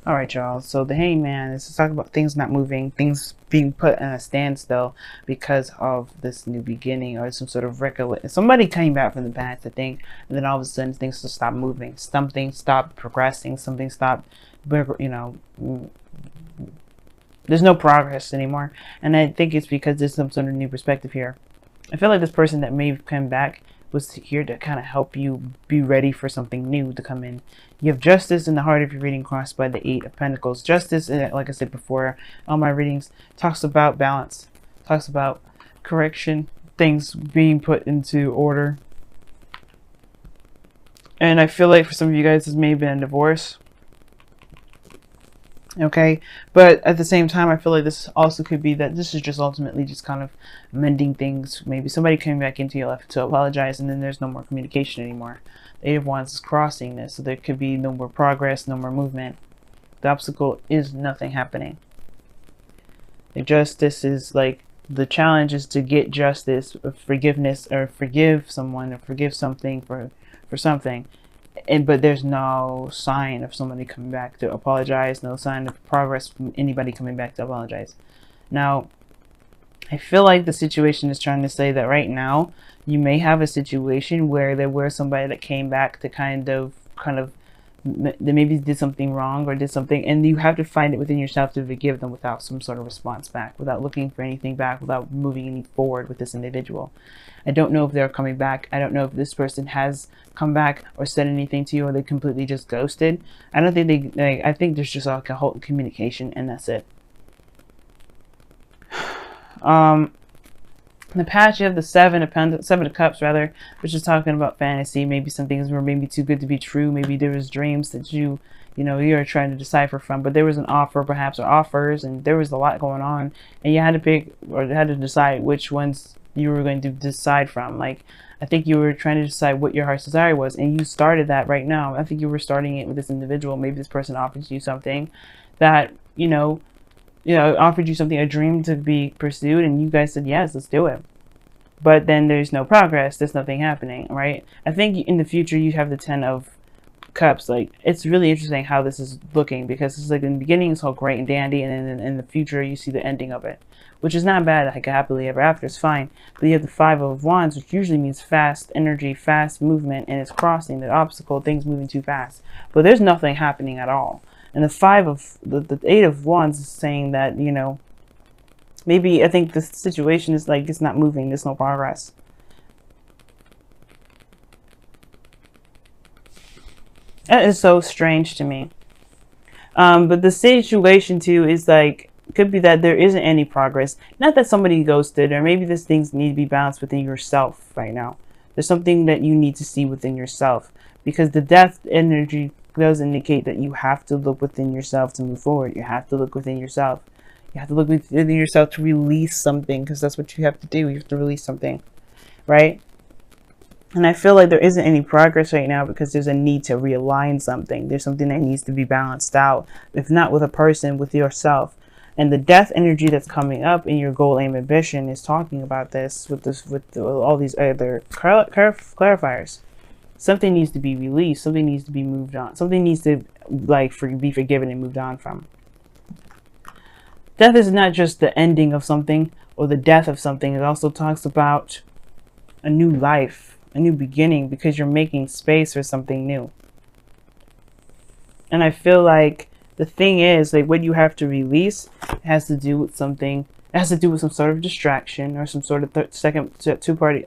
All right, y'all. So the hangman is to talk about things not moving, things being put in a standstill because of this new beginning or some sort of recollection. Somebody came back from the past, I think, and then all of a sudden things just stop moving. Something stopped progressing. Something stopped, there's no progress anymore. And I think it's because there's some sort of new perspective here. I feel like this person that may have come back was here to kind of help you be ready for something new to come in. You have justice in the heart of your reading crossed by the Eight of Pentacles. Justice, like I said before, all my readings talks about balance, talks about correction, things being put into order. And I feel like for some of you guys, this may have been a divorce. Okay, but at the same time, I feel like this also could be that this is just ultimately just kind of mending things. Maybe somebody came back into your life to apologize, and then there's no more communication anymore. The Eight of Wands is crossing this, so there could be no more progress, no more movement. The obstacle is nothing happening. The justice is like the challenge is to get justice, or forgiveness, or forgive someone, or forgive something for something. But there's no sign of somebody coming back to apologize, no sign of progress from anybody coming back to apologize. Now, I feel like the situation is trying to say that right now you may have a situation where there was somebody that came back to kind of they maybe did something wrong or did something, and you have to find it within yourself to forgive them without some sort of response back, without looking for anything back, without moving any forward with this individual. I don't know if they're coming back. I don't know if this person has come back or said anything to you, or they completely just ghosted. I don't think I think there's just like a whole communication, and that's it. In the past, you have the Seven of Cups, rather, which is talking about fantasy. Maybe some things were maybe too good to be true. Maybe there was dreams that you're trying to decipher from. But there was an offer, perhaps, or offers, and there was a lot going on, and you had to pick or had to decide which ones you were going to decide from. Like, I think you were trying to decide what your heart's desire was, and you started that right now. I think you were starting it with this individual. Maybe this person offers you something that offered you something, a dream to be pursued, and you guys said, yes, let's do it. But then there's no progress. There's nothing happening, right? I think in the future you have the Ten of Cups. Like, it's really interesting how this is looking, because it's like in the beginning it's all great and dandy, and then in the future you see the ending of it, which is not bad. Like, happily ever after is fine. But you have the Five of Wands, which usually means fast energy, fast movement, and it's crossing the obstacle, things moving too fast. But there's nothing happening at all. And the Eight of Wands is saying that, maybe I think the situation is like it's not moving. There's no progress. That is so strange to me. But the situation too is like, could be that there isn't any progress. Not that somebody ghosted, or maybe these things need to be balanced within yourself right now. There's something that you need to see within yourself, because the death energy does indicate that you have to look within yourself to move forward. You have to look within yourself. You have to look within yourself to release something, because that's what you have to do. You have to release something, right? And I feel like there isn't any progress right now because there's a need to realign something. There's something that needs to be balanced out, if not with a person, with yourself. And the death energy that's coming up in your goal, aim, ambition is talking about this with all these other clarifiers. Something needs to be released. Something needs to be moved on. Something needs to be forgiven and moved on from. Death is not just the ending of something or the death of something. It also talks about a new life, a new beginning, because you're making space for something new. And I feel like the thing is, like, what you have to release has to do with something. It has to do with some sort of distraction or some sort of third party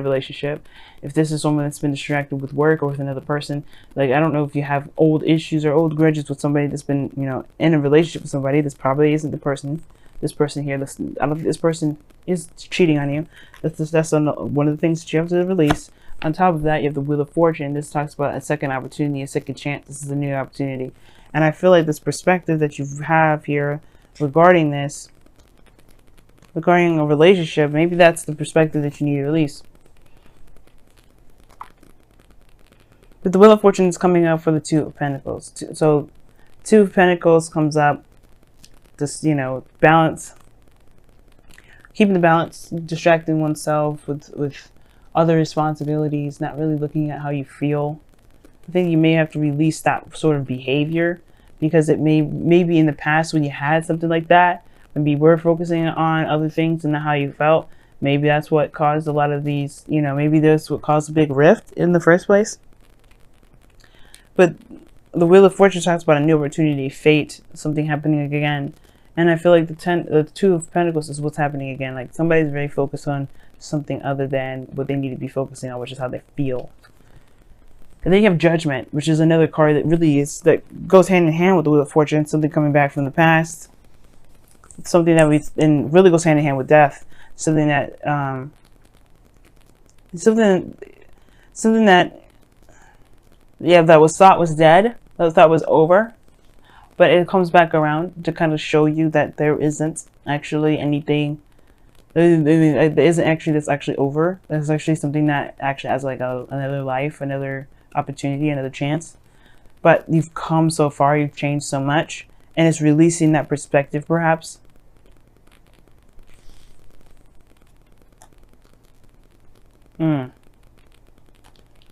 relationship. If this is someone that's been distracted with work or with another person, like, I don't know if you have old issues or old grudges with somebody that's been, in a relationship with somebody. This probably isn't the person. This person here, I don't think this person is cheating on you. That's one of the things that you have to release. On top of that, you have the Wheel of Fortune. This talks about a second opportunity, a second chance. This is a new opportunity. And I feel like this perspective that you have here regarding this, regarding a relationship, maybe that's the perspective that you need to release. But the Wheel of Fortune is coming up for the Two of Pentacles. So Two of Pentacles comes up, just, balance. Keeping the balance, distracting oneself with other responsibilities, not really looking at how you feel. I think you may have to release that sort of behavior, because it maybe in the past when you had something like that, when you were focusing on other things and not how you felt, maybe that's what caused a lot of these, you know, maybe that's what caused a big rift in the first place. But the Wheel of Fortune talks about a new opportunity, fate, something happening again. And I feel like the Two of Pentacles is what's happening again. Like somebody's very focused on something other than what they need to be focusing on, which is how they feel. And then you have Judgment, which is another card that really is, that goes hand in hand with the Wheel of Fortune, something coming back from the past. Something that and really goes hand in hand with death. Something that, something that, yeah, that was thought was dead, that was thought was over, but it comes back around to kind of show you that there isn't actually anything, there isn't actually that's actually over. There's actually something that actually has like another life, another opportunity, another chance. But you've come so far, you've changed so much, and it's releasing that perspective perhaps.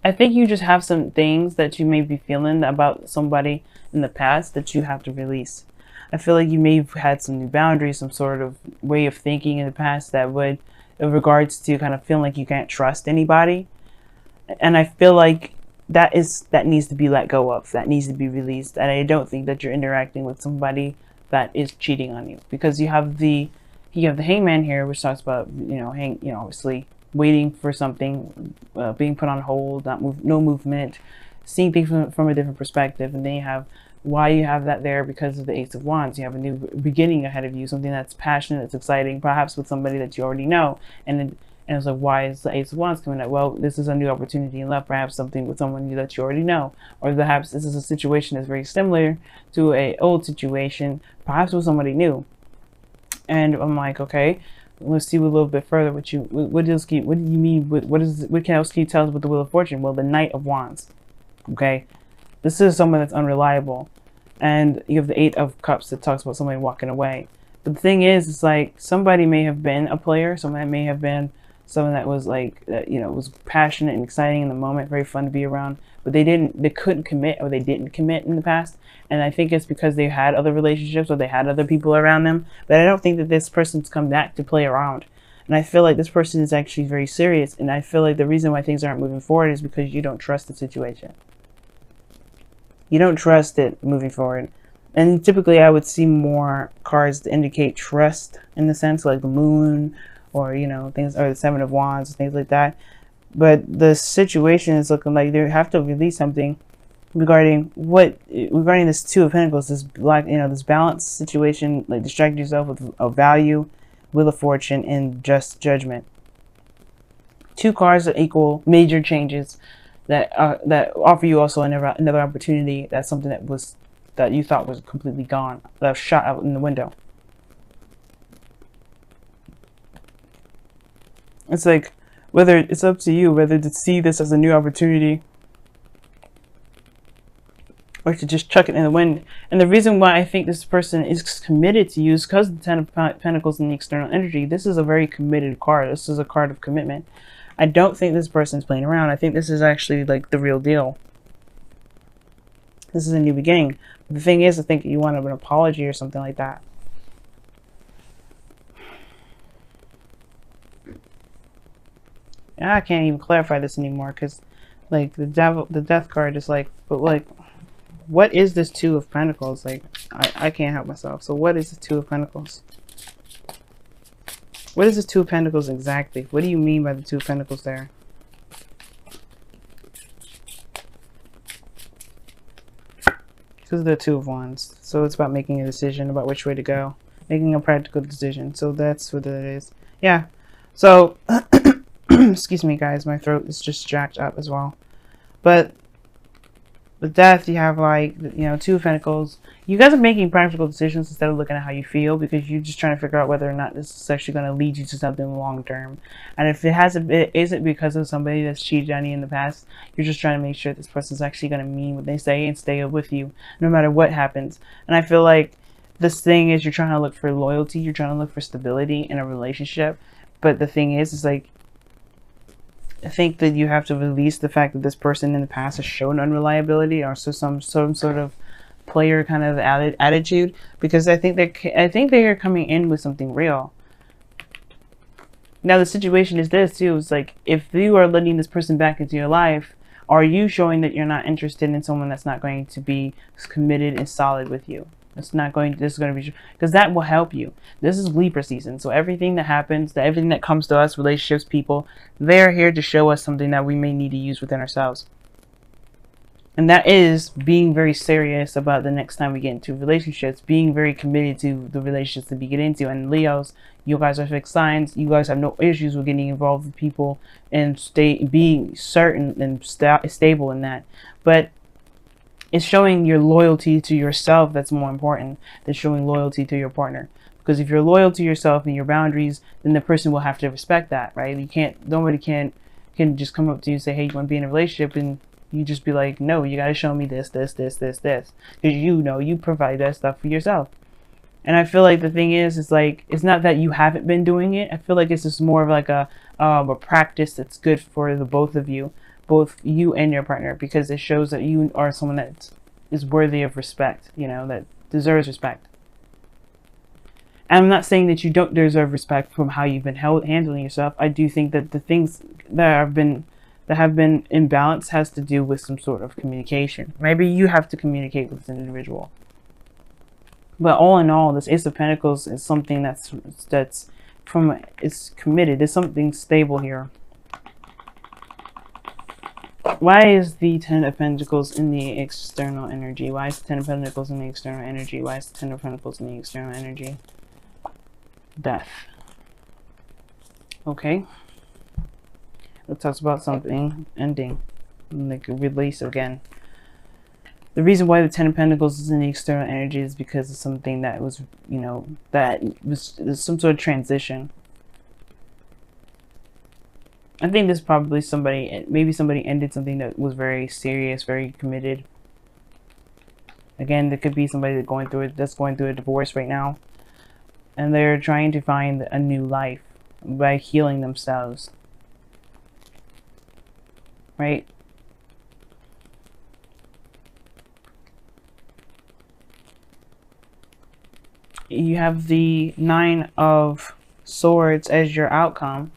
I think you just have some things that you may be feeling about somebody in the past that you have to release. I feel like you may have had some new boundaries, some sort of way of thinking in the past that would, in regards to kind of feeling like you can't trust anybody. And I feel like that needs to be let go of, that needs to be released. And I don't think that you're interacting with somebody that is cheating on you, because you have the Hangman here, which talks about, obviously waiting for something, being put on hold, no movement, seeing things from a different perspective. And then you have why you have that there, because of the Ace of Wands. You have a new beginning ahead of you, something that's passionate, that's exciting, perhaps with somebody that you already know. And it's like, why is the Ace of Wands coming up? Well, this is a new opportunity in love, perhaps something with someone that you already know, or perhaps this is a situation that's very similar to an old situation, perhaps with somebody new. And I'm like, okay, let's see a little bit further. What do you mean? What can else can you tell us with the Wheel of Fortune? Well, the Knight of Wands. Okay, this is someone that's unreliable, and you have the Eight of Cups that talks about somebody walking away. But the thing is, it's like somebody may have been a player, somebody may have been someone that was like, was passionate and exciting in the moment, very fun to be around, but they couldn't commit, or they didn't commit in the past. And I think it's because they had other relationships, or they had other people around them. But I don't think that this person's come back to play around. And I feel like this person is actually very serious. And I feel like the reason why things aren't moving forward is because you don't trust the situation. You don't trust it moving forward. And typically I would see more cards to indicate trust, in the sense like the Moon, or things, or the Seven of Wands, things like that. But the situation is looking like they have to release something regarding this Two of Pentacles, this this balanced situation, like distract yourself with a value, Wheel of Fortune, and just Judgment. Two cards that equal major changes that offer you also another opportunity. That's something that you thought was completely gone, that was shot out in the window. It's like, whether it's up to you whether to see this as a new opportunity or to just chuck it in the wind. And the reason why I think this person is committed to you is because the Ten of Pentacles and the external energy. This is a very committed card. This is a card of commitment. I don't think this person's playing around. I think this is actually like the real deal. This is a new beginning. But the thing is, I think you want an apology or something like that. And I can't even clarify this anymore, because like the death card is like, but like, what is this Two of Pentacles? Like, I can't help myself. So what is the Two of Pentacles? What is the Two of Pentacles exactly? What do you mean by the Two of Pentacles there? This is the Two of Wands. So it's about making a decision about which way to go. Making a practical decision. So that's what it is. Yeah. So excuse me guys, my throat is just jacked up as well. But with death, you have like, Two of Pentacles. You guys are making practical decisions instead of looking at how you feel, because you're just trying to figure out whether or not this is actually going to lead you to something long term. And if it isn't because of somebody that's cheated on you in the past, you're just trying to make sure this person's actually going to mean what they say and stay with you no matter what happens. And I feel like this thing is, you're trying to look for loyalty, you're trying to look for stability in a relationship. But the thing is like, I think that you have to release the fact that this person in the past has shown unreliability, or so some sort of player kind of attitude, because I think they are coming in with something real. Now the situation is this too, it's like, if you are letting this person back into your life, are you showing that you're not interested in someone that's not going to be committed and solid with you? It's not going to, this is going to be, because that will help you. This is Libra season, so everything that happens, everything that comes to us, relationships, people, they're here to show us something that we may need to use within ourselves. And that is being very serious about the next time we get into relationships, being very committed to the relationships that we get into. And Leos, you guys are fixed signs. You guys have no issues with getting involved with people and being certain and stable in that. But it's showing your loyalty to yourself that's more important than showing loyalty to your partner. Because if you're loyal to yourself and your boundaries, then the person will have to respect that, right? You can't, nobody can just come up to you and say, hey, you want to be in a relationship, and you just be like, no, you got to show me this. Because you know you provide that stuff for yourself. And I feel like the thing is like, it's not that you haven't been doing it. I feel like it's just more of like a practice that's good for the both of you, both you and your partner, because it shows that you are someone that is worthy of respect, you know, that deserves respect. And I'm not saying that you don't deserve respect from how you've been handling yourself. I do think that the things that have been imbalanced has to do with some sort of communication. Maybe you have to communicate with an individual. But all in all, this Ace of Pentacles is something that's committed. There's something stable here. Why is the Ten of Pentacles in the external energy? Why is the Ten of Pentacles in the external energy? Why is the Ten of Pentacles in the external energy? Death. Okay. It talks about something ending, like a release again. The reason why the Ten of Pentacles is in the external energy is because of something that was, you know, that was some sort of transition. I think this probably maybe somebody ended something that was very serious, very committed. Again, there could be somebody that's going through a divorce right now, and they're trying to find a new life by healing themselves. Right? You have the Nine of Swords as your outcome.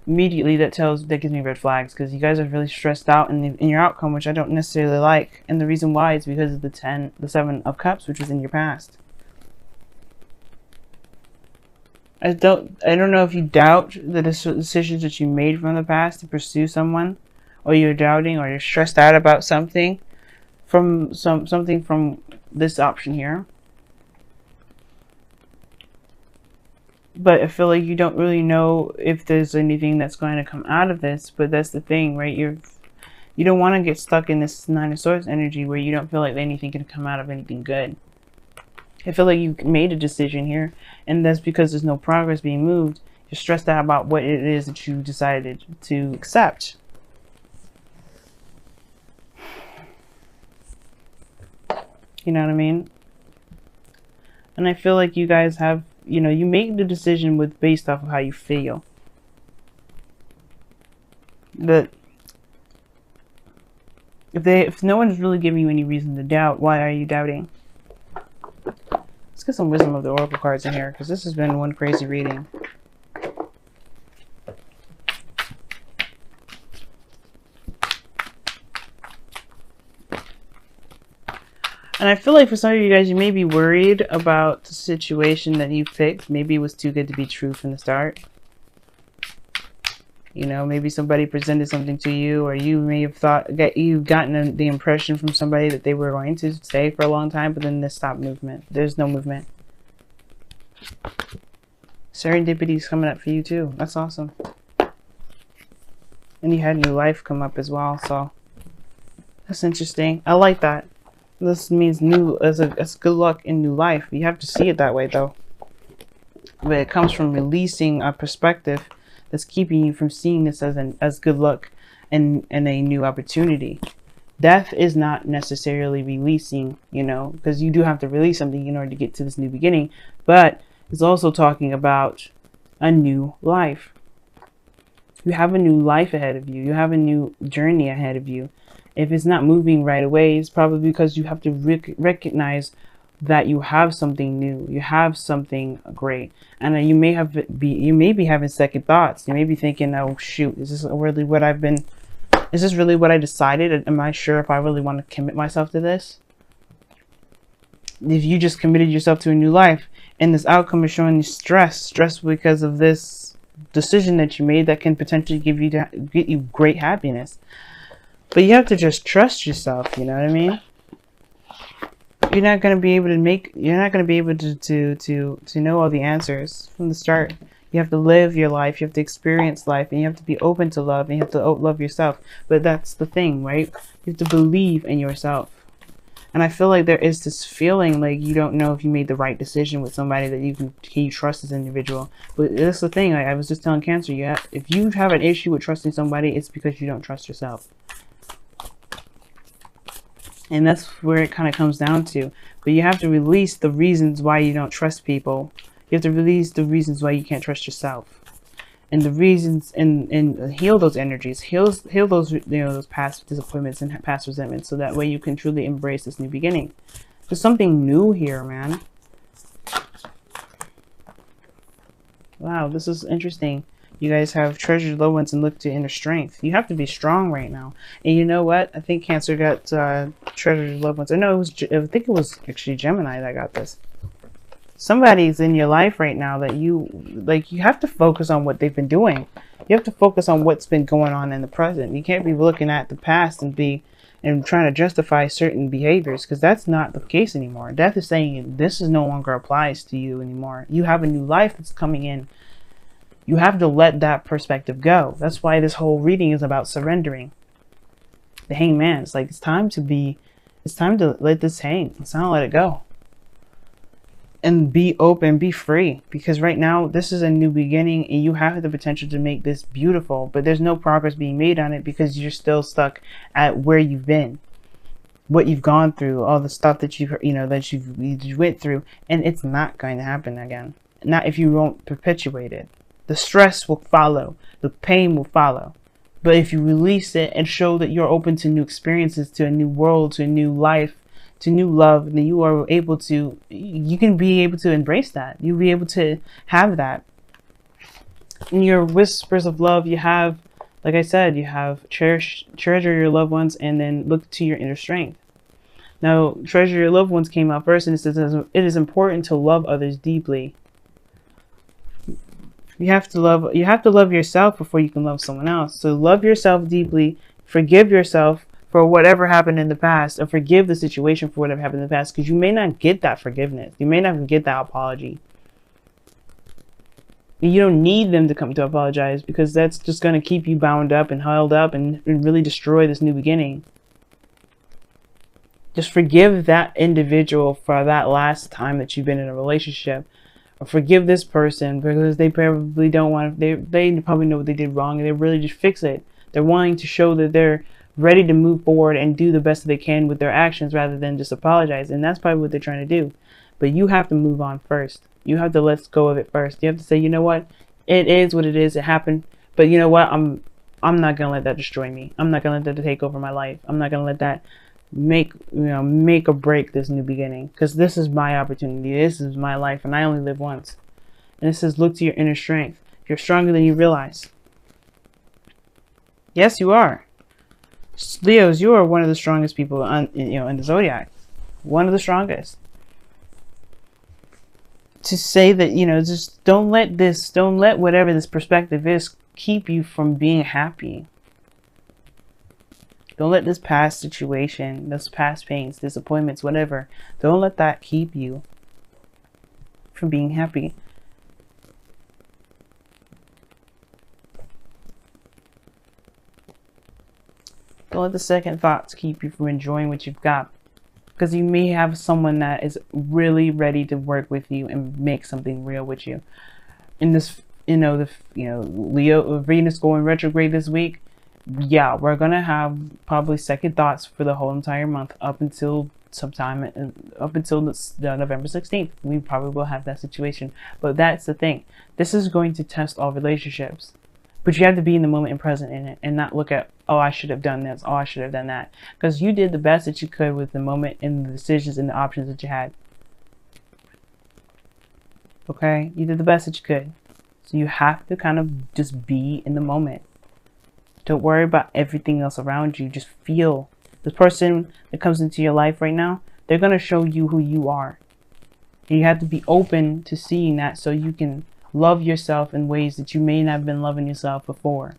Immediately that gives me red flags, because you guys are really stressed out in your outcome, which I don't necessarily like. And the reason why is because of the Seven of Cups, which was in your past. I don't know if you doubt the decisions that you made from the past to pursue someone, or you're doubting, or you're stressed out about something from something from this option here. But I feel like you don't really know if there's anything that's going to come out of this. But that's the thing, right? You don't want to get stuck in this Nine of Swords energy where you don't feel like anything can come out of anything good. I feel like you made a decision here, and that's because there's no progress being moved. You're stressed out about what it is that you decided to accept. You know what I mean? And I feel like you guys have, you know, you make the decision based off of how you feel. But if no one's really giving you any reason to doubt, why are you doubting? Let's get some wisdom of the oracle cards in here, because this has been one crazy reading. And I feel like for some of you guys, you may be worried about the situation that you picked. Maybe it was too good to be true from the start. You know, maybe somebody presented something to you, or you may have you've gotten the impression from somebody that they were going to stay for a long time, but then they stopped movement. There's no movement. Serendipity is coming up for you too. That's awesome. And you had new life come up as well, so that's interesting. I like that. This means it's good luck in new life. You have to see it that way though. But it comes from releasing a perspective that's keeping you from seeing this as good luck and a new opportunity. Death is not necessarily releasing, you know, because you do have to release something in order to get to this new beginning, but it's also talking about a new life. You have a new life ahead of you. You have a new journey ahead of you. If it's not moving right away, it's probably because you have to recognize that you have something new. You have something great. And you may be having second thoughts. You may be thinking, oh shoot, is this really what is this really what I decided? Am I sure if I really want to commit myself to this? If you just committed yourself to a new life and this outcome is showing you stress because of this decision that you made that can potentially get you great happiness. But you have to just trust yourself, you know what I mean? You're not going to be able to know all the answers from the start. You have to live your life, you have to experience life, and you have to be open to love, and you have to love yourself. But that's the thing, right? You have to believe in yourself. And I feel like there is this feeling like you don't know if you made the right decision with somebody that you trust as an individual. But that's the thing, like I was just telling Cancer, if you have an issue with trusting somebody, it's because you don't trust yourself. And that's where it kind of comes down to. But you have to release the reasons why you don't trust people. You have to release the reasons why you can't trust yourself. And the reasons, and heal those energies, heal those, those past disappointments and past resentments, so that way you can truly embrace this new beginning. There's something new here, man. Wow, this is interesting. You guys have treasured loved ones and look to inner strength. You have to be strong right now. And you know what? I think Cancer got treasured loved ones. I think it was actually Gemini that got this. Somebody's in your life right now that you have to focus on what they've been doing. You have to focus on what's been going on in the present. You can't be looking at the past and trying to justify certain behaviors, because that's not the case anymore. Death is saying this is no longer applies to you anymore. You have a new life that's coming in. You have to let that perspective go. That's why this whole reading is about surrendering. The Hangman. It's like it's time to let this hang. It's time to let it go. And be open, be free. Because right now, this is a new beginning and you have the potential to make this beautiful. But there's no progress being made on it because you're still stuck at where you've been. What you've gone through, all the stuff that you went through. And it's not going to happen again. Not if you won't perpetuate it. The stress will follow. The pain will follow. But if you release it and show that you're open to new experiences, to a new world, to a new life, to new love, then you can be able to embrace that. You'll be able to have that. In your whispers of love, you have, like I said, you have treasure your loved ones and then look to your inner strength. Now, treasure your loved ones came out first, and it says it is important to love others deeply. You have to love yourself before you can love someone else. So love yourself deeply, forgive yourself for whatever happened in the past, or forgive the situation for whatever happened in the past, because you may not get that forgiveness. You may not get that apology. You don't need them to come to apologize, because that's just going to keep you bound up and held up and really destroy this new beginning. Just forgive that individual for that last time that you've been in a relationship. Or forgive this person because they probably don't want to, they probably know what they did wrong and they really just fix it. They're wanting to show that they're ready to move forward and do the best that they can with their actions rather than just apologize. And that's probably what they're trying to do. But you have to move on first. You have to let go of it first. You have to say, you know what? It is what it is. It happened. But you know what? I'm not going to let that destroy me. I'm not going to let that take over my life. I'm not going to let that make or break this new beginning, because this is my opportunity. This is my life, and I only live once. And it says, look to your inner strength. You're stronger than you realize. Yes, you are. Leos, you are one of the strongest people in the zodiac. One of the strongest. To say that, just don't let whatever this perspective is keep you from being happy. Don't let this past situation, those past pains, disappointments, whatever, don't let that keep you from being happy. Don't let the second thoughts keep you from enjoying what you've got. Because you may have someone that is really ready to work with you and make something real with you. In this, Leo, Venus going retrograde this week. Yeah, we're gonna have probably second thoughts for the whole entire month up until November 16th. We probably will have that situation. But that's the thing. This is going to test all relationships. But you have to be in the moment and present in it, and not look at, oh, I should have done this, oh, I should have done that. Because you did the best that you could with the moment and the decisions and the options that you had. Okay? You did the best that you could. So you have to kind of just be in the moment. Don't worry about everything else around you. Just feel. The person that comes into your life right now, they're going to show you who you are. And you have to be open to seeing that so you can love yourself in ways that you may not have been loving yourself before.